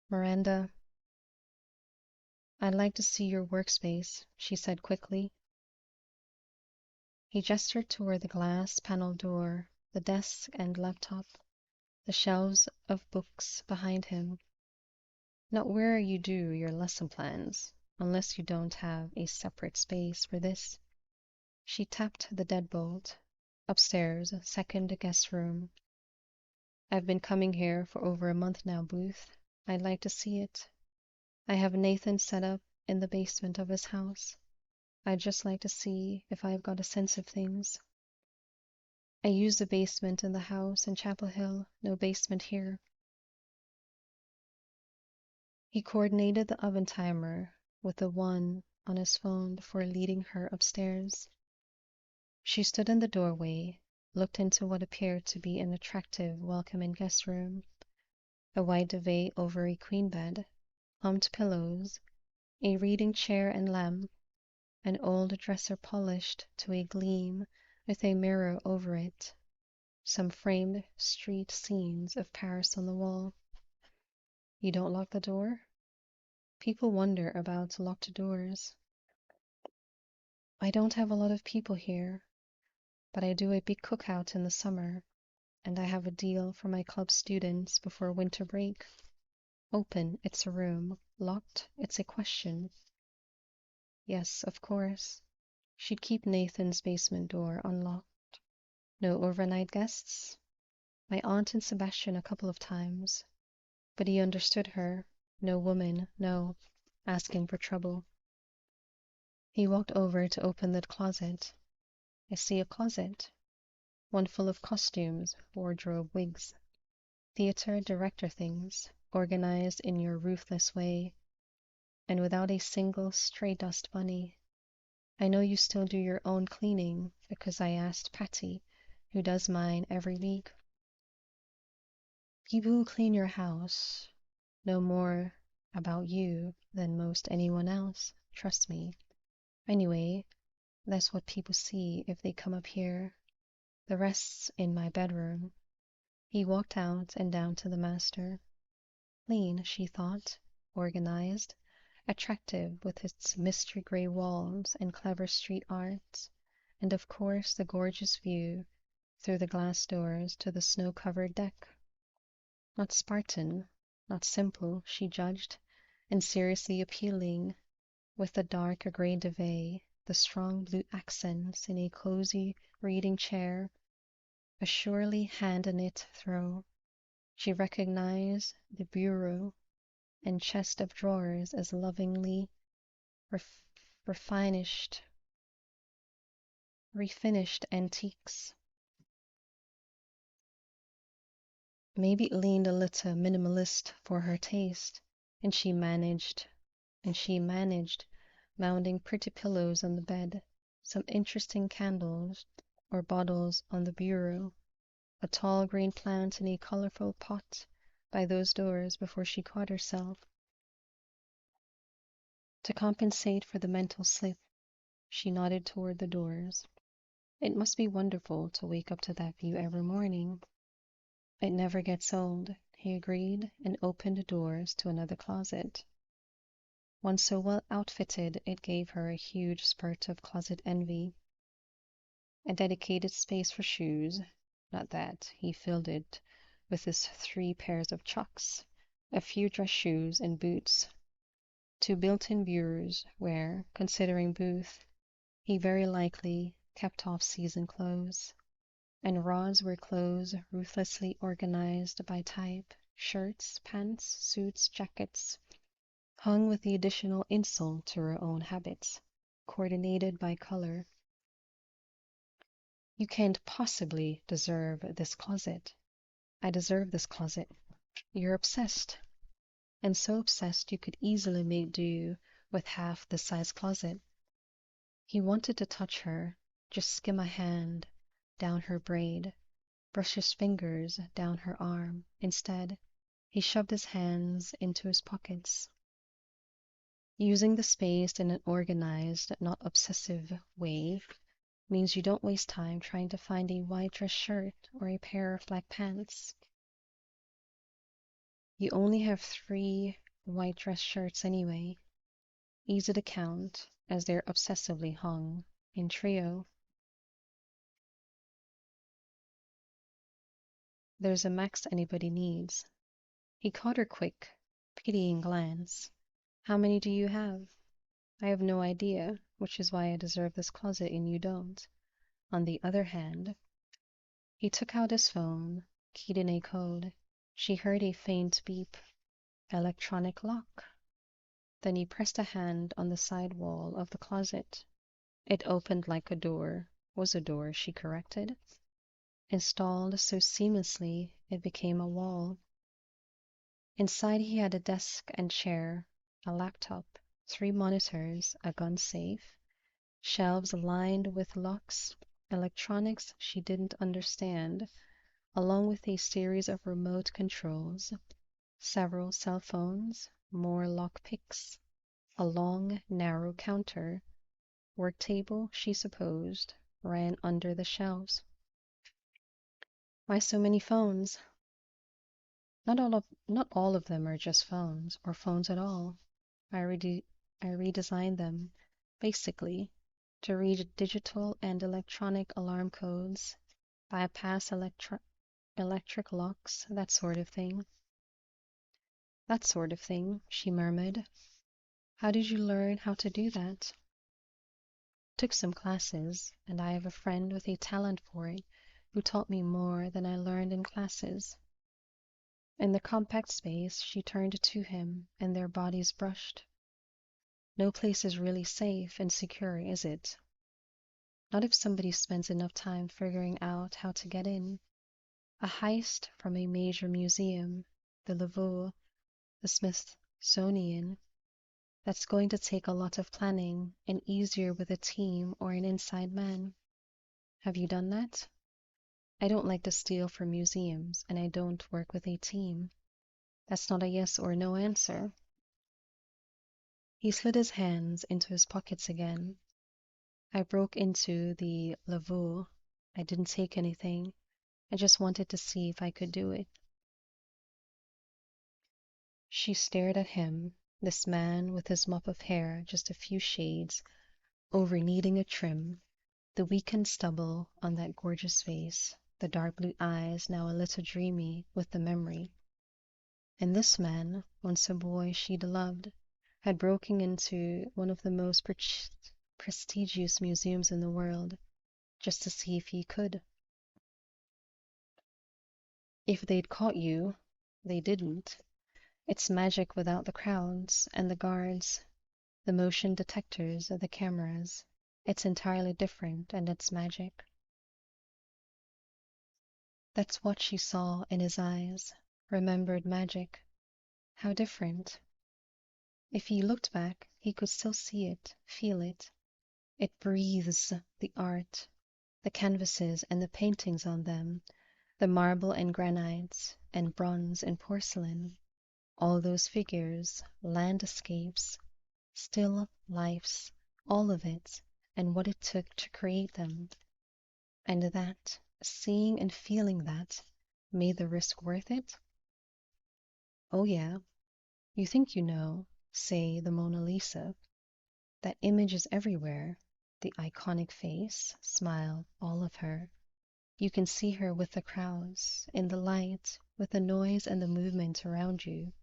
Miranda, I'd like to see your workspace, she said quickly. He gestured toward the glass panel door, the desk and laptop, the shelves of books behind him. Not where you do your lesson plans, unless you don't have a separate space for this. She tapped the deadbolt. Upstairs, second guest room. I've been coming here for over a month now, Booth. I'd like to see it. I have Nathan set up in the basement of his house. I'd just like to see if I've got a sense of things. I use the basement in the house in Chapel Hill, no basement here. He coordinated the oven timer with the one on his phone before leading her upstairs. She stood in the doorway, looked into what appeared to be an attractive, welcoming guest room. A white duvet over a queen bed, plumped pillows, a reading chair and lamp, an old dresser polished to a gleam with a mirror over it, some framed street scenes of Paris on the wall. You don't lock the door? People wonder about locked doors. I don't have a lot of people here, but I do a big cookout in the summer, and I have a deal for my club students before winter break. Open, it's a room. Locked, it's a question. Yes, of course. She'd keep Nathan's basement door unlocked. No overnight guests? My aunt and Sebastian a couple of times. But he understood her. No woman, no. Asking for trouble. He walked over to open the closet. I see a closet. One full of costumes, wardrobe, wigs. Theater director things, organized in your ruthless way, and without a single stray dust bunny. I know you still do your own cleaning because I asked Patty, who does mine every week. People who clean your house know more about you than most anyone else, trust me. Anyway, that's what people see if they come up here. The rest's in my bedroom. He walked out and down to the master. Clean, she thought, organized, attractive with its mystery gray walls and clever street art, and of course the gorgeous view through the glass doors to the snow-covered deck. Not Spartan, not simple, she judged, and seriously appealing, with the dark gray duvet, the strong blue accents in a cozy reading chair, a surely hand-knit throw. She recognized the bureau and chest of drawers as lovingly refinished refinished antiques. Maybe it leaned a little minimalist for her taste, and she managed mounting pretty pillows on the bed, some interesting candles or bottles on the bureau, a tall green plant in a colorful pot by those doors before she caught herself. To compensate for the mental slip, she nodded toward the doors. It must be wonderful to wake up to that view every morning. It never gets old, he agreed, and opened the doors to another closet. One so well outfitted it gave her a huge spurt of closet envy. A dedicated space for shoes, not that, he filled it with his 3 pairs of chucks, a few dress shoes and boots, 2 built-in bureaus where, considering Booth, he very likely kept off-season clothes, and rods were clothes ruthlessly organized by type, shirts, pants, suits, jackets, hung with the additional insult to her own habits, coordinated by color. You can't possibly deserve this closet. I deserve this closet. You're obsessed, and so obsessed you could easily make do with half the size closet. He wanted to touch her, just skim a hand down her braid, brush his fingers down her arm. Instead, he shoved his hands into his pockets. Using the space in an organized, not obsessive way means you don't waste time trying to find a white dress shirt or a pair of black pants. You only have 3 white dress shirts anyway. Easy to count, as they're obsessively hung in trio. There's a max anybody needs. He caught her quick, pitying glance. How many do you have? I have no idea, which is why I deserve this closet and you don't. On the other hand, he took out his phone, keyed in a code. She heard a faint beep. Electronic lock. Then he pressed a hand on the side wall of the closet. It opened like a door, was a door, she corrected. Installed so seamlessly it became a wall. Inside he had a desk and chair, a laptop, 3 monitors, a gun safe, shelves lined with locks, electronics she didn't understand, along with a series of remote controls, several cell phones, more lockpicks, a long, narrow counter. Work table, she supposed, ran under the shelves. Why so many phones? Not all of them are just phones, or phones at all. I redesigned them, basically, to read digital and electronic alarm codes, bypass electric locks, that sort of thing. That sort of thing, she murmured. How did you learn how to do that? Took some classes, and I have a friend with a talent for it who taught me more than I learned in classes. In the compact space, she turned to him, and their bodies brushed. No place is really safe and secure, is it? Not if somebody spends enough time figuring out how to get in. A heist from a major museum, the Louvre, the Smithsonian, that's going to take a lot of planning and easier with a team or an inside man. Have you done that? I don't like to steal from museums, and I don't work with a team. That's not a yes or no answer. He slid his hands into his pockets again. I broke into the Louvre. I didn't take anything. I just wanted to see if I could do it. She stared at him, this man with his mop of hair just a few shades over needing a trim, the weakened stubble on that gorgeous face, the dark blue eyes now a little dreamy with the memory. And this man, once a boy she'd loved, had broken into one of the most prestigious museums in the world, just to see if he could. If they'd caught you, they didn't. It's magic without the crowds and the guards, the motion detectors, the cameras. It's entirely different, and it's magic. That's what she saw in his eyes, remembered magic. How different. If he looked back, he could still see it, feel it. It breathes the art, the canvases and the paintings on them, the marble and granites, and bronze and porcelain, all those figures, landscapes, still lifes, all of it, and what it took to create them. And that, seeing and feeling that, made the risk worth it? Oh, yeah. You think you know, say, the Mona Lisa. That image is everywhere. The iconic face, smile, all of her. You can see her with the crowds, in the light, with the noise and the movement around you.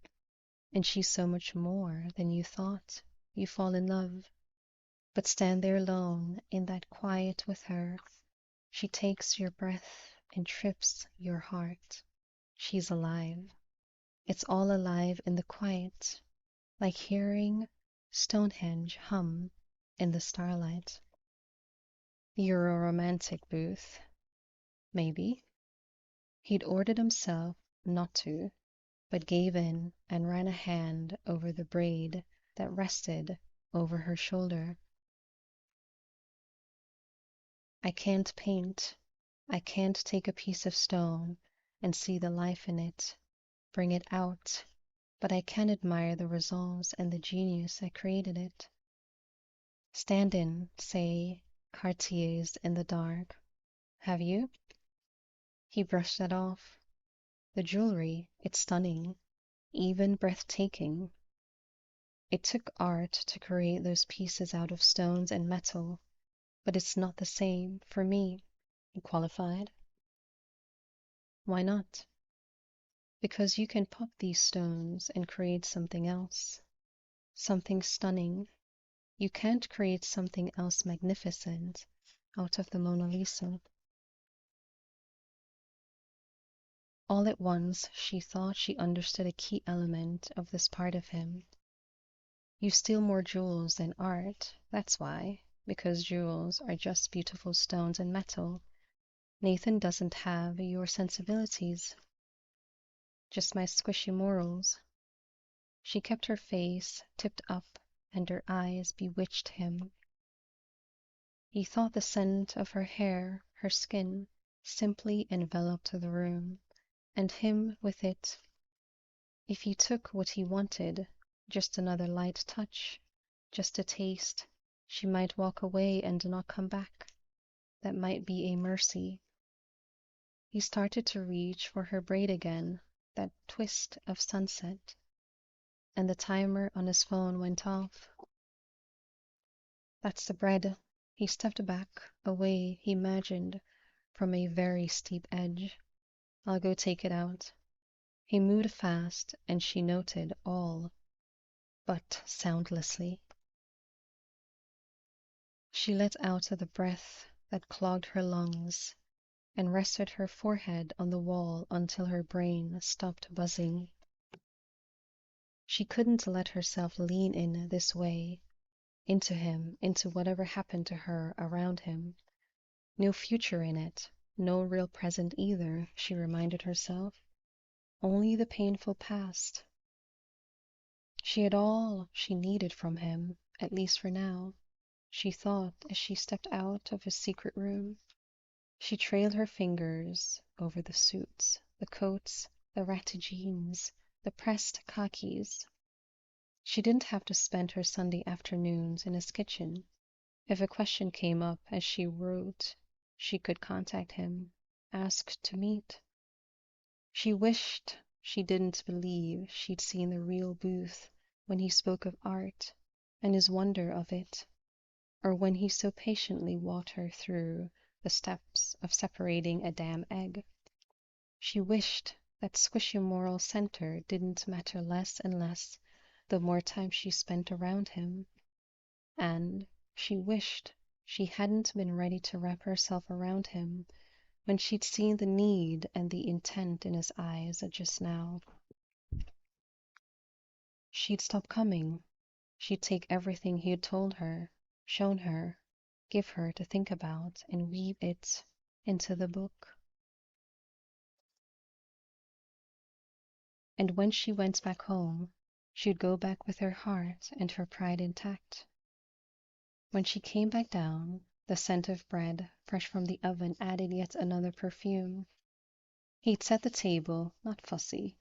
And she's so much more than you thought. You fall in love. But stand there alone, in that quiet with her. She takes your breath and trips your heart. She's alive. It's all alive in the quiet, like hearing Stonehenge hum in the starlight. You're a romantic, Booth. Maybe. He'd ordered himself not to, but gave in and ran a hand over the braid that rested over her shoulder. I can't paint. I can't take a piece of stone and see the life in it, bring it out, but I can admire the results and the genius that created it. Stand in, say, Cartier's in the dark. Have you? He brushed that off. The jewelry, it's stunning, even breathtaking. It took art to create those pieces out of stones and metal, but it's not the same for me, he qualified. Why not? Because you can pop these stones and create something else, something stunning. You can't create something else magnificent out of the Mona Lisa. All at once she thought she understood a key element of this part of him. You steal more jewels than art, that's why, because jewels are just beautiful stones and metal. Nathan doesn't have your sensibilities, just my squishy morals. She kept her face tipped up, and her eyes bewitched him. He thought the scent of her hair, her skin, simply enveloped the room, and him with it. If he took what he wanted, just another light touch, just a taste, she might walk away and not come back. That might be a mercy. He started to reach for her braid again, that twist of sunset, and the timer on his phone went off. That's the bread. He stepped back, away, he imagined, from a very steep edge. I'll go take it out. He moved fast, and she noted all, but soundlessly. She let out the breath that clogged her lungs, and rested her forehead on the wall until her brain stopped buzzing. She couldn't let herself lean in this way, into him, into whatever happened to her around him. No future in it, no real present either, she reminded herself. Only the painful past. She had all she needed from him, at least for now, she thought as she stepped out of his secret room. She trailed her fingers over the suits, the coats, the ratty jeans, the pressed khakis. She didn't have to spend her Sunday afternoons in his kitchen. If a question came up as she wrote, she could contact him, ask to meet. She wished she didn't believe she'd seen the real Booth when he spoke of art and his wonder of it, or when he so patiently walked her through the steps of separating a damn egg. She wished that squishy moral center didn't matter less and less the more time she spent around him, and she wished she hadn't been ready to wrap herself around him when she'd seen the need and the intent in his eyes just now. She'd stop coming. She'd take everything he had told her, shown her, give her to think about and weave it into the book. And when she went back home, she'd go back with her heart and her pride intact. When she came back down, the scent of bread fresh from the oven added yet another perfume. He'd set the table, not fussy,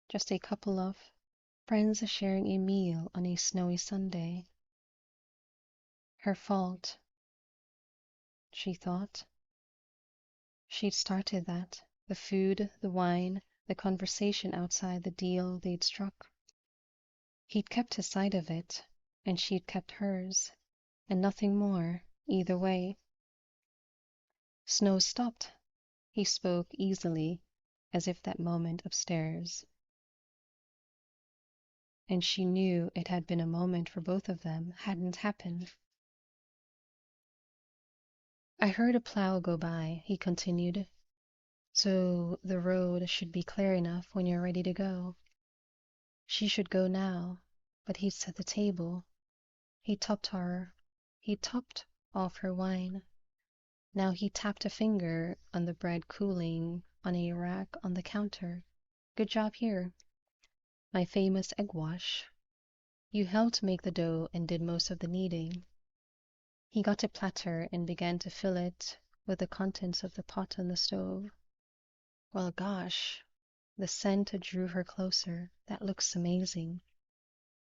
just a couple of friends sharing a meal on a snowy Sunday. Her fault, she thought. She'd started that, the food, the wine, the conversation outside the deal they'd struck. He'd kept his side of it, and she'd kept hers, and nothing more, either way. Snow stopped. He spoke easily, as if that moment upstairs. And she knew it had been a moment for both of them, hadn't happened. I heard a plow go by, he continued, so the road should be clear enough when you're ready to go. She should go now, but he'd set the table. He topped off her wine. Now he tapped a finger on the bread cooling on a rack on the counter. Good job here. My famous egg wash. You helped make the dough and did most of the kneading. He got a platter and began to fill it with the contents of the pot on the stove. Well, gosh, the scent drew her closer. That looks amazing.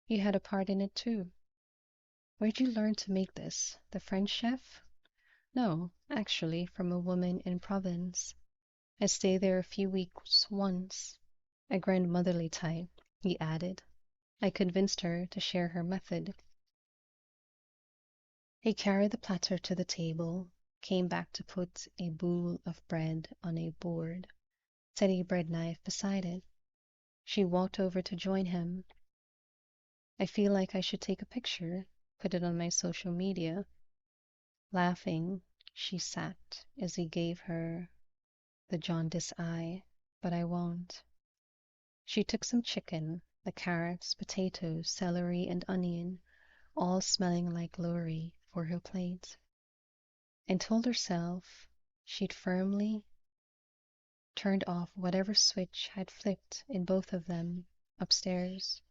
You had a part in it too. Where'd you learn to make this? The French chef? No, actually, from a woman in Provence. I stayed there a few weeks once. A grandmotherly type, he added. I convinced her to share her method. He carried the platter to the table, came back to put a bowl of bread on a board, set a bread knife beside it. She walked over to join him. I feel like I should take a picture, put it on my social media. Laughing, she sat as he gave her the jaundice eye, but I won't. She took some chicken, the carrots, potatoes, celery, and onion, all smelling like glory, for her plate, and told herself she'd firmly turned off whatever switch had flipped in both of them upstairs.